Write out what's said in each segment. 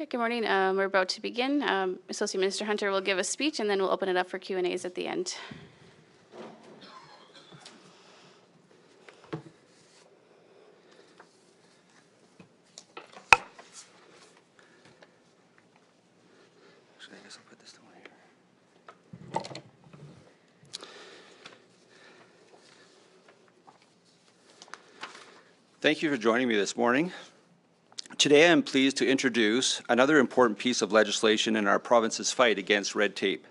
Good morning. We're about to begin. Associate Minister Hunter will give a speech, and then we'll open it up for Q&As at the end. I guess I'll put this down here. Thank you for joining me this morning. Today I am pleased to introduce another important piece of legislation in our province's fight against red tape.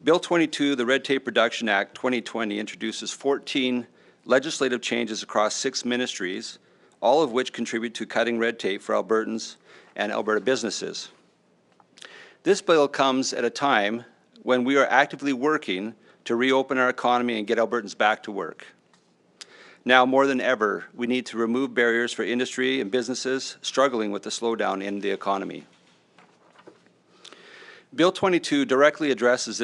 Bill 22, the Red Tape Reduction Act 2020, introduces 14 legislative changes across 6 ministries, all of which contribute to cutting red tape for Albertans and Alberta businesses. This bill comes at a time when we are actively working to reopen our economy and get Albertans back to work. Now more than ever, we need to remove barriers for industry and businesses struggling with the slowdown in the economy. Bill 22 directly addresses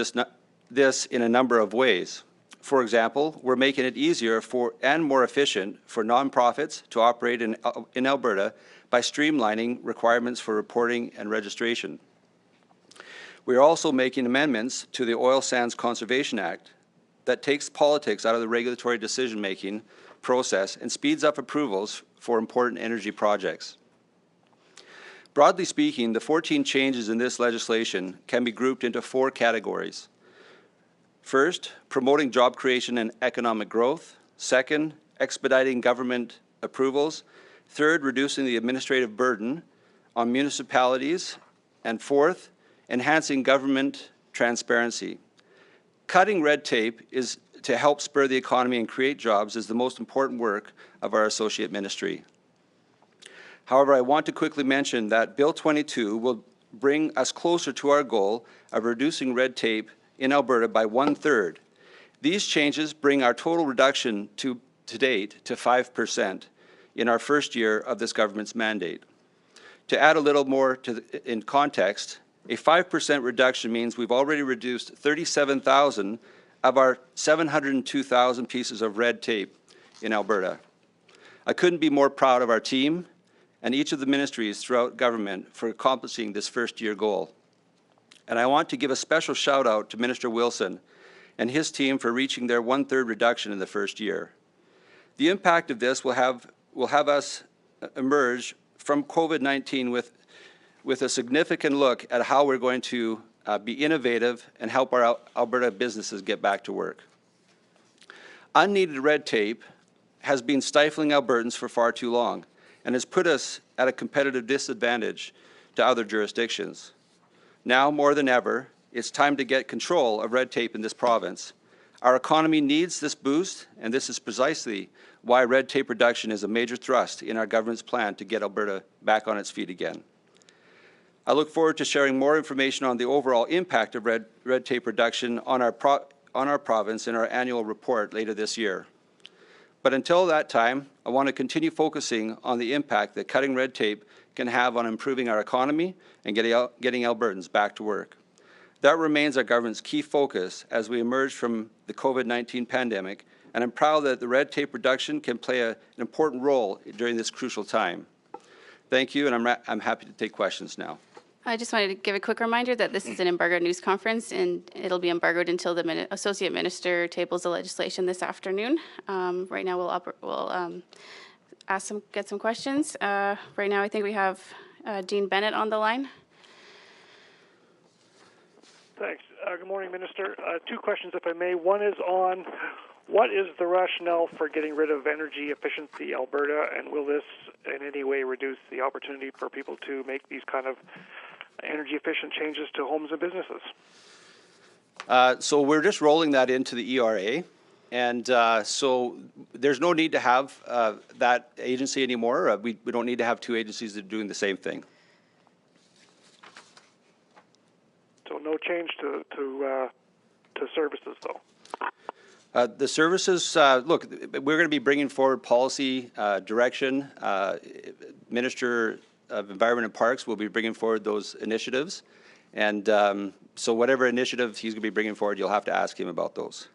this in a number of ways. For example, we're making it easier and more efficient for nonprofits to operate in Alberta by streamlining requirements for reporting and registration. We are also making amendments to the Oil Sands Conservation Act that takes politics out of the regulatory decision-making process and speeds up approvals for important energy projects. Broadly speaking, the 14 changes in this legislation can be grouped into 4 categories. First, promoting job creation and economic growth. Second, expediting government approvals. Third, reducing the administrative burden on municipalities. And fourth, enhancing government transparency. Cutting red tape is to help spur the economy and create jobs is the most important work of our associate ministry. However, I want to quickly mention that Bill 22 will bring us closer to our goal of reducing red tape in Alberta by 1/3. These changes bring our total reduction to date to 5% in our first year of this government's mandate. To add a little more in context, a 5% reduction means we've already reduced 37,000 of our 702,000 pieces of red tape in Alberta. I couldn't be more proud of our team and each of the ministries throughout government for accomplishing this first-year goal. And I want to give a special shout out to Minister Wilson and his team for reaching their 1/3 reduction in the first year. The impact of this will have us emerge from COVID-19 with a significant look at how we're going to be innovative and help our Alberta businesses get back to work. Unneeded red tape has been stifling Albertans for far too long and has put us at a competitive disadvantage to other jurisdictions. Now more than ever, it's time to get control of red tape in this province. Our economy needs this boost, and this is precisely why red tape reduction is a major thrust in our government's plan to get Alberta back on its feet again. I look forward to sharing more information on the overall impact of red tape reduction on our province in our annual report later this year. But until that time, I want to continue focusing on the impact that cutting red tape can have on improving our economy and getting Albertans back to work. That remains our government's key focus as we emerge from the COVID-19 pandemic, and I'm proud that the red tape reduction can play an important role during this crucial time. Thank you, and I'm happy to take questions now. I just wanted to give a quick reminder that this is an embargoed news conference, and it'll be embargoed until the Associate Minister tables the legislation this afternoon. Right now, we'll get some questions. Right now, I think we have Dean Bennett on the line. Thanks. Good morning, Minister. 2 questions, if I may. One is on what is the rationale for getting rid of Energy Efficiency Alberta, and will this in any way reduce the opportunity for people to make these kind of energy efficient changes to homes and businesses? So we're just rolling that into the ERA, and so there's no need to have that agency anymore. We don't need to have 2 agencies that are doing the same thing. So no change to services, though? The services, look, we're going to be bringing forward policy direction. Minister of Environment and Parks will be bringing forward those initiatives. And so whatever initiative he's going to be bringing forward, you'll have to ask him about those.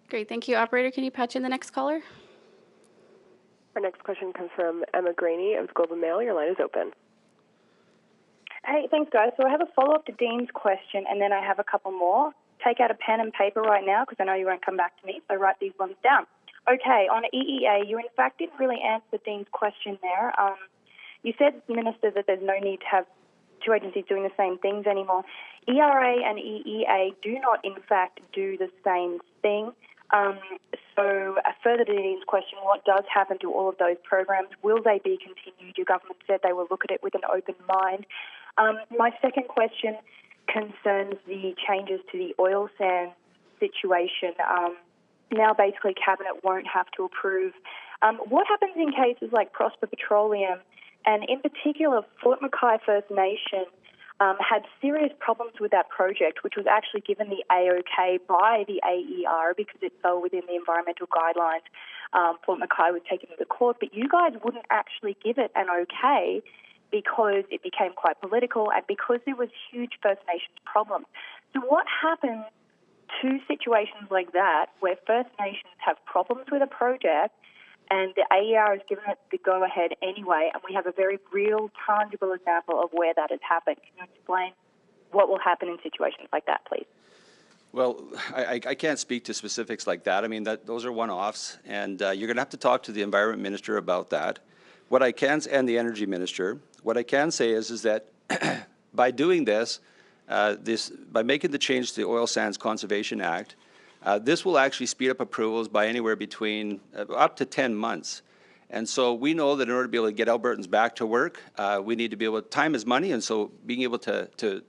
Great. Thank you. Operator, can you patch in the next caller? Our next question comes from Emma Graney of the Globe and Mail. Your line is open. Hey, thanks, guys. So I have a follow-up to Dean's question, and then I have a couple more. Take out a pen and paper right now, because I know you won't come back to me, so write these ones down. Okay, on EEA, you in fact didn't really answer Dean's question there. You said, Minister, that there's no need to have two agencies doing the same things anymore. ERA and EEA do not, in fact, do the same thing. So further to Dean's question, what does happen to all of those programs? Will they be continued? Your government said they will look at it with an open mind. My second question concerns the changes to the oil sands situation. Now basically Cabinet won't have to approve. What happens in cases like Prosper Petroleum, and in particular Fort Mackay First Nation had serious problems with that project, which was actually given the AOK by the AER because it fell within the environmental guidelines. Fort Mackay was taken to the court, but you guys wouldn't actually give it an okay because it became quite political and because there was huge First Nations problems. So what happens to situations like that where First Nations have problems with a project and the AER has given it the go-ahead anyway, and we have a very real, tangible example of where that has happened? Can you explain what will happen in situations like that, please? Well, I can't speak to specifics like that. I mean, those are one-offs, and you're going to have to talk to the Environment Minister about that. What I can, and the Energy Minister, what I can say is that by doing this, by making the change to the Oil Sands Conservation Act, this will actually speed up approvals by anywhere between up to 10 months. And so we know that in order to be able to get Albertans back to work, we need to be able to, time is money, and so being able to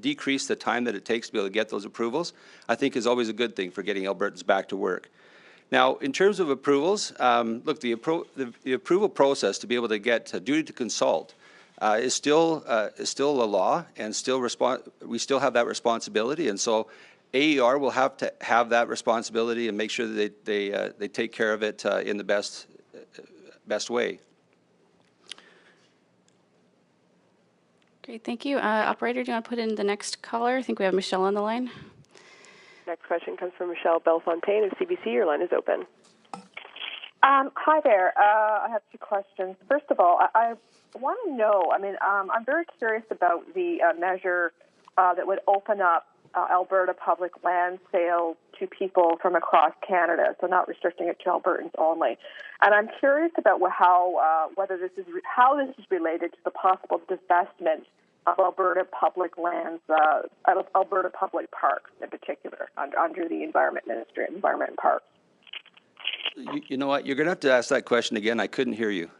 decrease the time that it takes to be able to get those approvals, I think is always a good thing for getting Albertans back to work. Now, in terms of approvals, look, the approval process to be able to get duty to consult is still a law, and we still have that responsibility, and so AER will have to have that responsibility and make sure that they take care of it in the best way. Great, thank you. Operator, do you want to put in the next caller? I think we have Michelle on the line. Next question comes from Michelle Bellefontaine of CBC. Your line is open. Hi there. I have two questions. First of all, I want to know, I'm very curious about the measure that would open up Alberta public land sales to people from across Canada, so not restricting it to Albertans only. And I'm curious about how this is related to the possible divestment of Alberta public lands, Alberta public parks in particular, under the Environment Ministry, Environment and Parks. You know what? You're going to have to ask that question again. I couldn't hear you.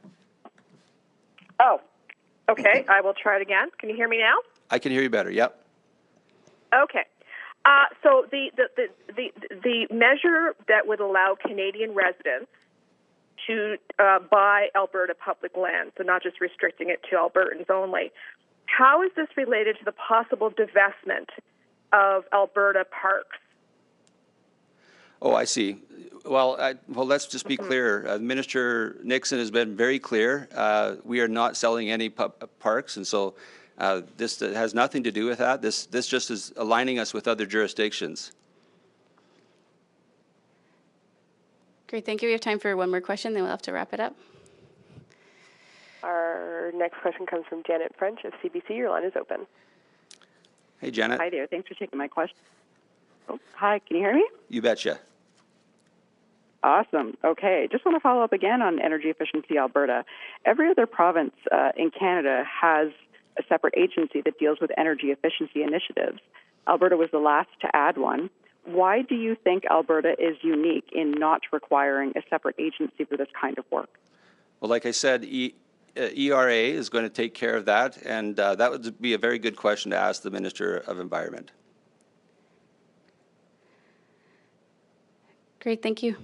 Oh, okay. I will try it again. Can you hear me now? I can hear you better. Yep. Okay. So the measure that would allow Canadian residents to buy Alberta public land, so not just restricting it to Albertans only, how is this related to the possible divestment of Alberta parks? Oh, I see. Well, let's just be clear. Minister Nixon has been very clear. We are not selling any parks, and so this has nothing to do with that. This just is aligning us with other jurisdictions. Great, thank you. We have time for one more question, then we'll have to wrap it up. Our next question comes from Janet French of CBC. Your line is open. Hey, Janet. Hi there. Thanks for taking my question. Oh, hi, can you hear me? You betcha. Awesome. Okay. Just want to follow up again on Energy Efficiency Alberta. Every other province in Canada has a separate agency that deals with energy efficiency initiatives. Alberta was the last to add one. Why do you think Alberta is unique in not requiring a separate agency for this kind of work? Well, like I said, ERA is going to take care of that, and that would be a very good question to ask the Minister of Environment. Great, thank you.